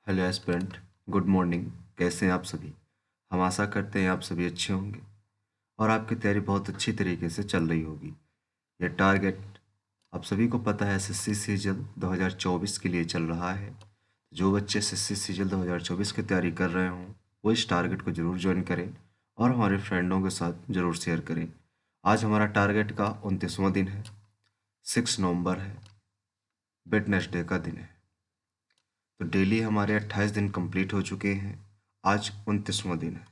Hello aspirant, good morning. कैसे हैं आप सभी? हम आशा करते हैं आप सभी अच्छे होंगे और आपकी तैयारी बहुत अच्छी तरीके से चल रही होगी। यह टारगेट आप सभी को पता है एसएससी सीजल 2024 के लिए चल रहा है। जो बच्चे एसएससी सीजल 2024 की तैयारी कर रहे हों वो इस टारगेट को ज़रूर ज्वाइन करें और हमारे फ्रेंडों के साथ ज़रूर शेयर करें। आज हमारा टारगेट का 29वां दिन है, 6 नवंबर है, वेडनेसडे का दिन है। तो डेली हमारे 28 दिन कंप्लीट हो चुके हैं। आज 29वां दिन है।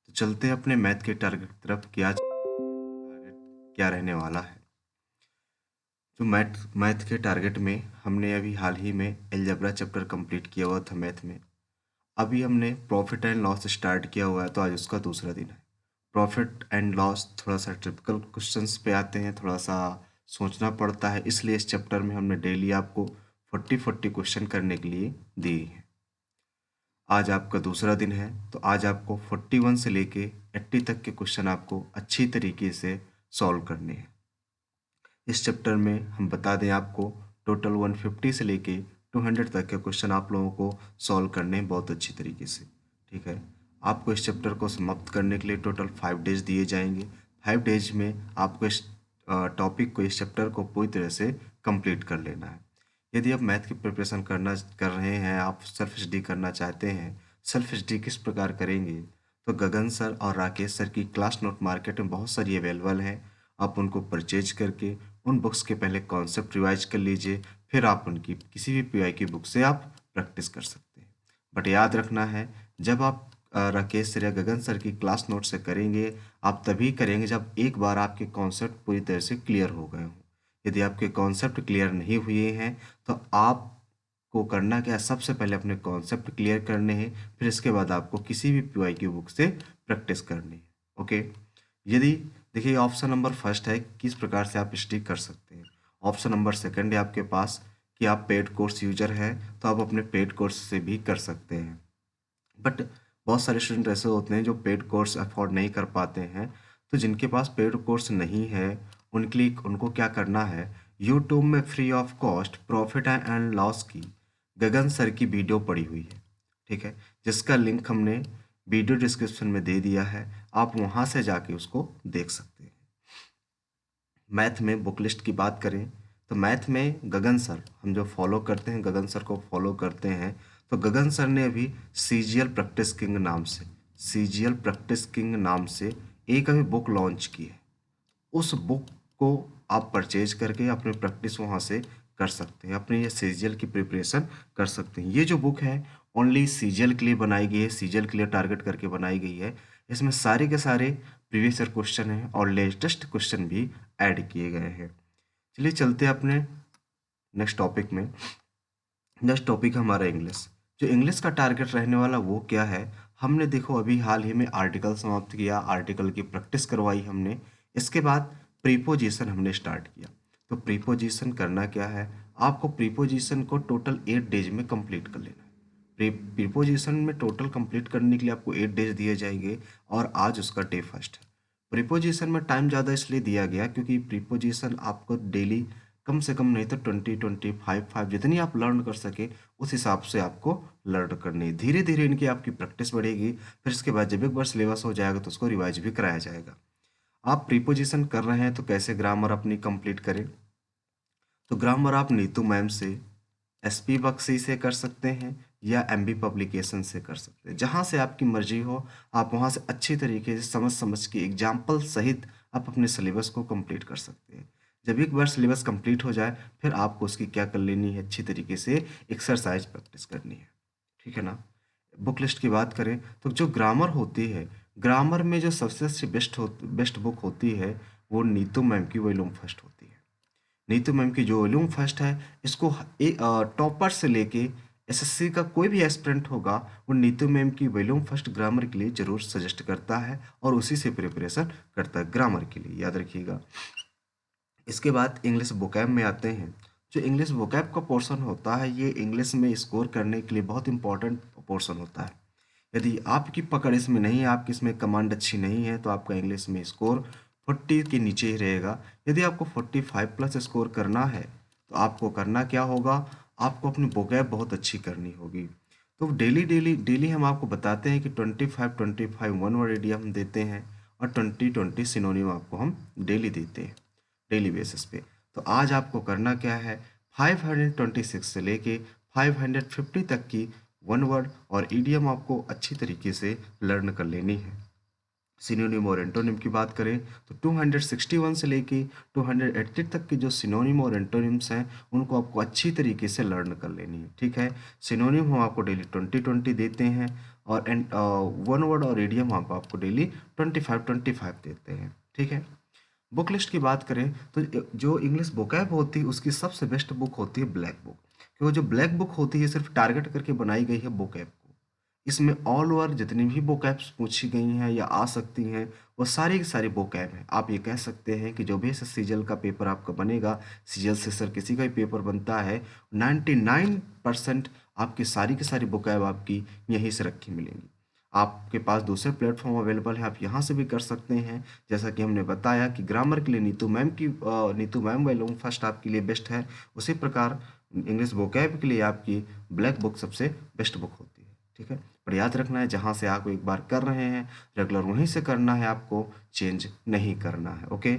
तो चलते हैं अपने मैथ के टारगेट की तरफ कि आज टारगेट क्या रहने वाला है। जो मैथ के टारगेट में हमने अभी हाल ही में अलजेब्रा चैप्टर कंप्लीट किया हुआ था मैथ में। अभी हमने प्रॉफिट एंड लॉस स्टार्ट किया हुआ है, तो आज उसका दूसरा दिन है। प्रॉफिट एंड लॉस थोड़ा सा टिपिकल क्वेश्चंस पे आते हैं, थोड़ा सा सोचना पड़ता है, इसलिए इस चैप्टर में हमने डेली आपको 40 क्वेश्चन करने के लिए दिए हैं। आज आपका दूसरा दिन है, तो आज आपको 41 से लेके 80 तक के क्वेश्चन आपको अच्छी तरीके से सॉल्व करने हैं। इस चैप्टर में हम बता दें आपको टोटल 150 से लेके 200 तक के क्वेश्चन आप लोगों को सॉल्व करने हैं बहुत अच्छी तरीके से। ठीक है, आपको इस चैप्टर को समाप्त करने के लिए टोटल 5 डेज दिए जाएंगे। 5 डेज में आपको इस टॉपिक को, इस चैप्टर को पूरी तरह से कंप्लीट कर लेना है। यदि आप मैथ की प्रिपरेशन कर रहे हैं, आप सेल्फ स्टडी करना चाहते हैं, सेल्फ स्टडी किस प्रकार करेंगे, तो गगन सर और राकेश सर की क्लास नोट मार्केट में बहुत सारी अवेलेबल हैं। आप उनको परचेज करके उन बुक्स के पहले कॉन्सेप्ट रिवाइज कर लीजिए, फिर आप उनकी किसी भी पीवाई की बुक से आप प्रैक्टिस कर सकते हैं। बट याद रखना है, जब आप राकेश सर या गगन सर की क्लास नोट से करेंगे, आप तभी करेंगे जब एक बार आपके कॉन्सेप्ट पूरी तरह से क्लियर हो गए हों। यदि आपके कॉन्सेप्ट क्लियर नहीं हुए हैं तो आपको करना क्या है, सबसे पहले अपने कॉन्सेप्ट क्लियर करने हैं, फिर इसके बाद आपको किसी भी पीवाई की बुक से प्रैक्टिस करनी है। ओके, यदि देखिए ऑप्शन नंबर फर्स्ट है किस प्रकार से आप स्टिक कर सकते हैं। ऑप्शन नंबर सेकंड है आपके पास कि आप पेड कोर्स यूजर हैं, तो आप अपने पेड कोर्स से भी कर सकते हैं। बट बहुत सारे स्टूडेंट ऐसे होते हैं जो पेड कोर्स अफोर्ड नहीं कर पाते हैं, तो जिनके पास पेड कोर्स नहीं है उनके लिए उनको क्या करना है, यूट्यूब में free of cost profit and loss की गगन सर की वीडियो पड़ी हुई है। ठीक है, जिसका लिंक हमने वीडियो डिस्क्रिप्शन में दे दिया है, आप वहाँ से जाके उसको देख सकते हैं। मैथ में बुक लिस्ट की बात करें तो मैथ में गगन सर, हम जो फॉलो करते हैं, गगन सर को फॉलो करते हैं, तो गगन सर ने अभी सीजीएल प्रैक्टिस किंग नाम से एक अभी बुक लॉन्च की है। उस बुक को आप परचेज करके अपनी प्रैक्टिस वहाँ से कर सकते हैं, अपनी ये सीजीएल की प्रिपरेशन कर सकते हैं। ये जो बुक है ओनली सीजीएल के लिए बनाई गई है, सीजीएल के लिए टारगेट करके बनाई गई है। इसमें सारे के सारे प्रीवियस ईयर क्वेश्चन हैं और लेटेस्ट क्वेश्चन भी ऐड किए गए हैं। चलिए चलते हैं अपने नेक्स्ट टॉपिक में। नेक्स्ट टॉपिक हमारा इंग्लिश। जो इंग्लिश का टारगेट रहने वाला वो क्या है, हमने देखो अभी हाल ही में आर्टिकल समाप्त किया, आर्टिकल की प्रैक्टिस करवाई हमने। इसके बाद प्रीपोजिशन हमने स्टार्ट किया। तो प्रीपोजिशन करना क्या है, आपको प्रीपोजिशन को टोटल 8 डेज में कंप्लीट कर लेना है। प्रीपोजिशन में टोटल कंप्लीट करने के लिए आपको 8 डेज दिए जाएंगे और आज उसका डे फर्स्ट है। प्रीपोजिशन में टाइम ज़्यादा इसलिए दिया गया क्योंकि प्रीपोजिशन आपको डेली कम से कम नहीं तो 20-25 जितनी आप लर्न कर सके उस हिसाब से आपको लर्न करनी है। धीरे धीरे इनकी आपकी प्रैक्टिस बढ़ेगी, फिर इसके बाद जब एक बार सिलेबस हो जाएगा तो उसको रिवाइज भी कराया जाएगा। आप प्रीपोजिशन कर रहे हैं तो कैसे ग्रामर अपनी कंप्लीट करें, तो ग्रामर आप नीतू मैम से, एसपी बख्शी से कर सकते हैं या एमबी पब्लिकेशन से कर सकते हैं। जहाँ से आपकी मर्जी हो आप वहाँ से अच्छी तरीके से समझ समझ के एग्जाम्पल सहित आप अपने सिलेबस को कंप्लीट कर सकते हैं। जब एक बार सिलेबस कंप्लीट हो जाए फिर आपको उसकी क्या कर लेनी है, अच्छी तरीके से एक्सरसाइज प्रैक्टिस करनी है। ठीक है ना। बुक लिस्ट की बात करें तो जो ग्रामर होती है, ग्रामर में जो सबसे अच्छी बेस्ट बुक होती है वो नीतू मैम की वॉल्यूम फर्स्ट होती है। नीतू मैम की जो वॉल्यूम फर्स्ट है, इसको टॉपर से लेके एसएससी का कोई भी एस्पिरेंट होगा वो नीतू मैम की वॉल्यूम फर्स्ट ग्रामर के लिए ज़रूर सजेस्ट करता है और उसी से प्रिपरेशन करता है ग्रामर के लिए, याद रखिएगा। इसके बाद इंग्लिश वोकैब में आते हैं। जो इंग्लिश वोकैब का पोर्शन होता है ये इंग्लिश में स्कोर करने के लिए बहुत इंपॉर्टेंट पोर्शन होता है। यदि आपकी पकड़ इसमें नहीं है, आपकी इसमें कमांड अच्छी नहीं है, तो आपका इंग्लिश में स्कोर 40 के नीचे ही रहेगा। यदि आपको 45 प्लस स्कोर करना है तो आपको करना क्या होगा, आपको अपनी वोकैब बहुत अच्छी करनी होगी। तो डेली डेली डेली हम आपको बताते हैं कि 25 वन वर्ड इडियम हम देते हैं और 20 सिनोनिम आपको हम डेली देते हैं डेली बेसिस पे। तो आज आपको करना क्या है, 526 से लेके 550 तक की वन वर्ड और इडियम आपको अच्छी तरीके से लर्न कर लेनी है। सिनोनिम और एंटोनिम की बात करें तो 261 से लेके 280 तक के जो सिनोनिम और एंटोनिम्स हैं उनको आपको अच्छी तरीके से लर्न कर लेनी है। ठीक है, सिनोनिम हम आपको डेली 20 देते हैं और वन वर्ड और इडियम हम आपको डेली 25 देते हैं। ठीक है, बुक लिस्ट की बात करें तो जो इंग्लिश बुकैब होती है उसकी सबसे बेस्ट बुक होती है ब्लैक बुक, क्योंकि जो ब्लैक बुक होती है सिर्फ टारगेट करके बनाई गई है बुकैब को। इसमें ऑल ओवर जितनी भी बुकैब्स पूछी गई हैं या आ सकती हैं वो सारी की सारी बुकैब हैं। आप ये कह सकते हैं कि जो भी सीजल का पेपर आपका बनेगा, सीजल से सर किसी का भी पेपर बनता है, 99% आपकी सारी की सारी बुकैब आपकी यहीं से रखी मिलेंगी। आपके पास दूसरे प्लेटफॉर्म अवेलेबल है, आप यहाँ से भी कर सकते हैं। जैसा कि हमने बताया कि ग्रामर के लिए नीतू मैम वैल्यूम फर्स्ट आपके लिए बेस्ट है, उसी प्रकार इंग्लिश वोकैब के लिए आपकी ब्लैक बुक सबसे बेस्ट बुक होती है। ठीक है, पर याद रखना है जहाँ से आप एक बार कर रहे हैं रेगुलर वहीं से करना है, आपको चेंज नहीं करना है। ओके,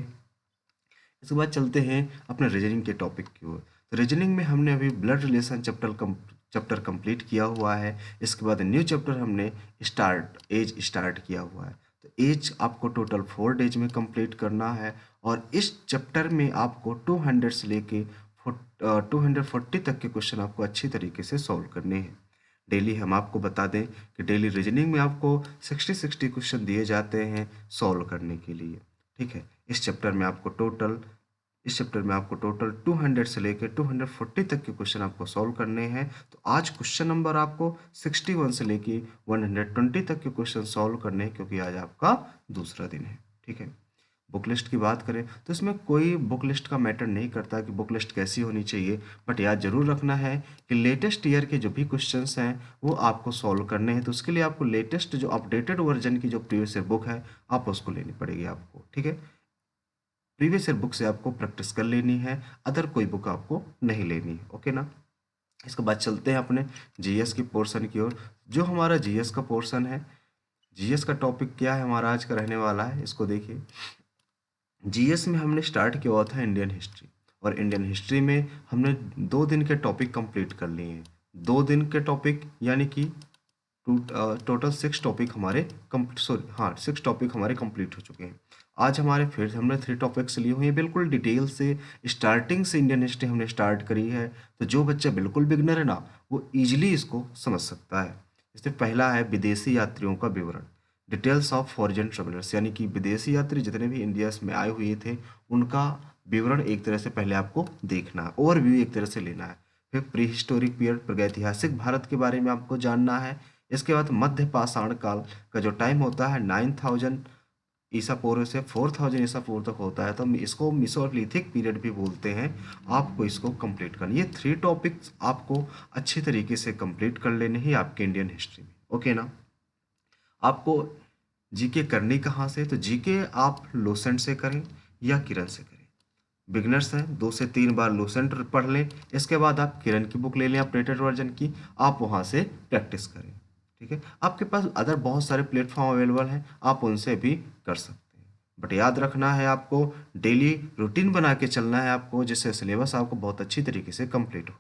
इसके बाद चलते हैं अपने रीजनिंग के टॉपिक की ओर। तो रीजनिंग में हमने अभी ब्लड रिलेशन चैप्टर कंप्लीट किया हुआ है। इसके बाद न्यू चैप्टर हमने एज स्टार्ट किया हुआ है। तो एज आपको टोटल 4 डेज में कंप्लीट करना है और इस चैप्टर में आपको 200 से लेके 240 तक के क्वेश्चन आपको अच्छी तरीके से सॉल्व करने हैं। डेली हम आपको बता दें कि डेली रीजनिंग में आपको 60 क्वेश्चन दिए जाते हैं सॉल्व करने के लिए। ठीक है, इस चैप्टर में आपको टोटल 200 से लेकर 240 तक के क्वेश्चन आपको सॉल्व करने हैं। तो आज क्वेश्चन नंबर आपको 61 से लेके 120 तक के क्वेश्चन सॉल्व करने हैं, क्योंकि आज आपका दूसरा दिन है। ठीक है, बुक लिस्ट की बात करें तो इसमें कोई बुक लिस्ट का मैटर नहीं करता कि बुक लिस्ट कैसी होनी चाहिए, बट याद जरूर रखना है कि लेटेस्ट ईयर के जो भी क्वेश्चंस हैं वो आपको सॉल्व करने हैं। तो उसके लिए आपको लेटेस्ट जो अपडेटेड वर्जन की जो प्रीवियस ईयर बुक है आप उसको लेनी पड़ेगी आपको। ठीक है, प्रीवियस ईयर बुक से आपको प्रैक्टिस कर लेनी है, अदर कोई बुक आपको नहीं लेनी है। ओके ना, इसके बाद चलते हैं अपने जीएस की पोर्शन की ओर। जो हमारा जीएस का पोर्शन है, जीएस का टॉपिक क्या है हमारा आज का रहने वाला है, इसको देखिए। जीएस में हमने स्टार्ट किया हुआ था इंडियन हिस्ट्री, और इंडियन हिस्ट्री में हमने 2 दिन के टॉपिक कंप्लीट कर लिए हैं। 2 दिन के टॉपिक यानी कि टोटल 6 टॉपिक हमारे 6 टॉपिक हमारे कंप्लीट हो चुके हैं। आज हमारे फिर हमने 3 टॉपिक्स लिए हुए हैं बिल्कुल डिटेल से, स्टार्टिंग से इंडियन हिस्ट्री हमने स्टार्ट करी है। तो जो बच्चा बिल्कुल बिगनर है ना वो ईजिली इसको समझ सकता है। इसमें पहला है विदेशी यात्रियों का विवरण, डिटेल्स ऑफ फॉरेन ट्रेवलर्स, यानी कि विदेशी यात्री जितने भी इंडिया में आए हुए थे उनका विवरण एक तरह से पहले आपको देखना है, ओवरव्यू एक तरह से लेना है। फिर प्री हिस्टोरिक पीरियड, प्रागैतिहासिक भारत के बारे में आपको जानना है। इसके बाद मध्य पाषाण काल का जो टाइम होता है 9000 ईसा पूर्व से 4000 ईसा पूर्व तक होता है, तो इसको मिसोलिथिक पीरियड भी बोलते हैं। आपको इसको कंप्लीट करना, ये 3 टॉपिक्स आपको अच्छी तरीके से कंप्लीट कर लेने ही आपके इंडियन हिस्ट्री में। ओके ना, आपको जीके करनी कहाँ से, तो जीके आप लोसेंट से करें या किरण से करें। बिगनर्स हैं 2 से 3 बार लोसेंट पढ़ लें, इसके बाद आप किरण की बुक ले लें अपडेटेड वर्जन की, आप वहाँ से प्रैक्टिस करें। ठीक है, आपके पास अदर बहुत सारे प्लेटफॉर्म अवेलेबल हैं, आप उनसे भी कर सकते हैं। बट याद रखना है आपको डेली रूटीन बना के चलना है आपको, जिससे सिलेबस आपको बहुत अच्छी तरीके से कंप्लीट हो।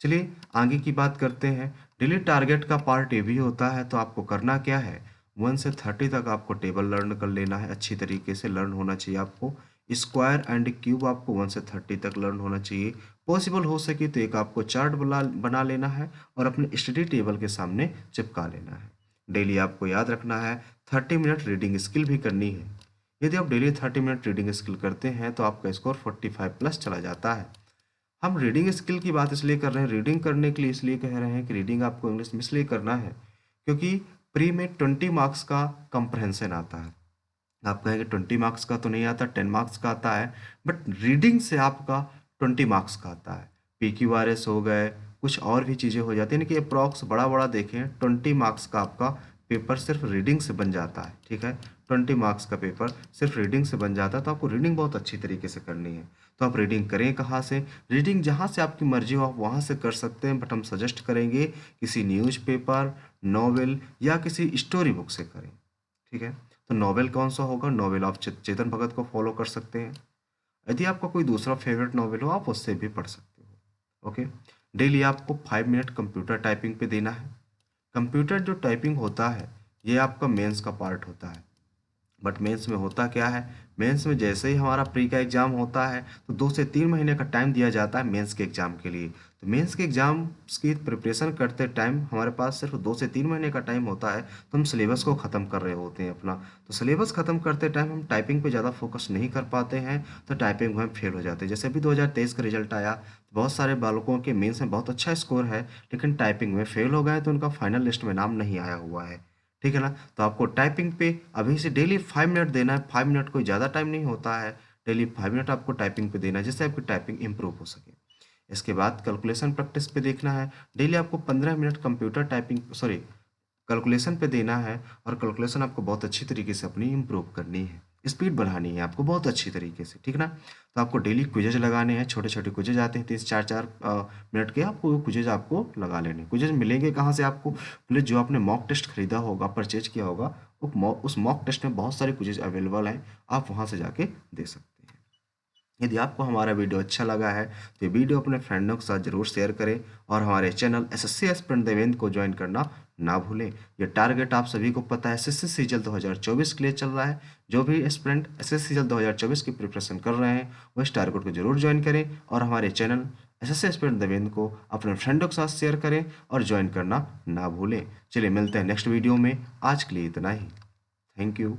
चलिए आगे की बात करते हैं। डेली टारगेट का पार्ट ये भी होता है, तो आपको करना क्या है, 1 से 30 तक आपको टेबल लर्न कर लेना है, अच्छी तरीके से लर्न होना चाहिए आपको। स्क्वायर एंड क्यूब आपको 1 से 30 तक लर्न होना चाहिए। पॉसिबल हो सके तो एक आपको चार्ट बना लेना है और अपने स्टडी टेबल के सामने चिपका लेना है। डेली आपको याद रखना है 30 मिनट रीडिंग स्किल भी करनी है। यदि आप डेली 30 मिनट रीडिंग स्किल करते हैं तो आपका स्कोर 45 प्लस चला जाता है। हम रीडिंग स्किल की बात इसलिए कर रहे हैं, रीडिंग करने के लिए इसलिए कह रहे हैं कि रीडिंग आपको इंग्लिश में इसलिए करना है क्योंकि प्री में 20 मार्क्स का कंप्रहेंशन आता है। आप कहेंगे 20 मार्क्स का तो नहीं आता, 10 मार्क्स का आता है, बट रीडिंग से आपका 20 मार्क्स का आता है। PQRS हो गए, कुछ और भी चीज़ें हो जाती हैं कि अप्रॉक्स बड़ा बड़ा देखें 20 मार्क्स का आपका पेपर सिर्फ रीडिंग से बन जाता है, ठीक है। 20 मार्क्स का पेपर सिर्फ रीडिंग से बन जाता है, तो आपको रीडिंग बहुत अच्छी तरीके से करनी है। तो आप रीडिंग करें कहाँ से? रीडिंग जहाँ से आपकी मर्जी हो आप वहाँ से कर सकते हैं, बट हम सजेस्ट करेंगे किसी न्यूज़पेपर, नॉवेल या किसी स्टोरी बुक से करें, ठीक है। तो नॉवेल कौन सा होगा? नॉवेल आप चेतन भगत को फॉलो कर सकते हैं। यदि आपका कोई दूसरा फेवरेट नॉवेल हो आप उससे भी पढ़ सकते हो, ओके। डेली आपको 5 मिनट कंप्यूटर टाइपिंग पे देना है। कंप्यूटर जो टाइपिंग होता है ये आपका मेंस का पार्ट होता है, बट मेंस में होता क्या है, मेंस में जैसे ही हमारा प्री का एग्ज़ाम होता है तो 2 से 3 महीने का टाइम दिया जाता है मेंस के एग्ज़ाम के लिए। तो मेंस के एग्ज़ाम की प्रिपरेशन करते टाइम हमारे पास सिर्फ 2 से 3 महीने का टाइम होता है, तो हम सिलेबस को ख़त्म कर रहे होते हैं अपना। तो सिलेबस ख़त्म करते टाइम हम टाइपिंग पे ज़्यादा फोकस नहीं कर पाते हैं, तो टाइपिंग में हम फेल हो जाते हैं। जैसे अभी 2023 का रिजल्ट आया, तो बहुत सारे बालकों के मेंस में बहुत अच्छा स्कोर है, लेकिन टाइपिंग में फेल हो गए, तो उनका फाइनल लिस्ट में नाम नहीं आया हुआ है, ठीक है ना। तो आपको टाइपिंग पे अभी से डेली 5 मिनट देना है। 5 मिनट कोई ज़्यादा टाइम नहीं होता है, डेली 5 मिनट आपको टाइपिंग पे देना है, जिससे आपकी टाइपिंग इंप्रूव हो सके। इसके बाद कैलकुलेशन प्रैक्टिस पे देखना है। डेली आपको 15 मिनट कंप्यूटर टाइपिंग कैलकुलेशन पे देना है, और कैलकुलेशन आपको बहुत अच्छी तरीके से अपनी इम्प्रूव करनी है, स्पीड बढ़ानी है आपको बहुत अच्छी तरीके से, ठीक ना। तो आपको डेली क्विजेज लगाने हैं, छोटे छोटे क्विजेज आते हैं 3 4 4 मिनट के, आपको क्विजेज आपको लगा लेने। क्विजेज मिलेंगे कहाँ से आपको? बोले जो आपने मॉक टेस्ट खरीदा होगा, परचेज किया होगा, उस मॉक टेस्ट में बहुत सारे क्विजेज अवेलेबल हैं, आप वहाँ से जाके दे सकते हैं। यदि आपको हमारा वीडियो अच्छा लगा है तो ये वीडियो अपने फ्रेंडों के साथ ज़रूर शेयर करें, और हमारे चैनल एसएससी एस्पिरेंट देवेंद्र को ज्वाइन करना ना भूलें। ये टारगेट आप सभी को पता है, एसएससी सीजल 2024 के लिए चल रहा है। जो भी एस्पिरेंट एसएससी सीजल 2024 की प्रिपरेशन कर रहे हैं वो इस टारगेट को जरूर ज्वाइन करें, और हमारे चैनल एसएससी एस्पिरेंट देवेंद्र को अपने फ्रेंडों के साथ शेयर करें और ज्वाइन करना ना भूलें। चलिए मिलते हैं नेक्स्ट वीडियो में, आज के लिए इतना ही। Thank you.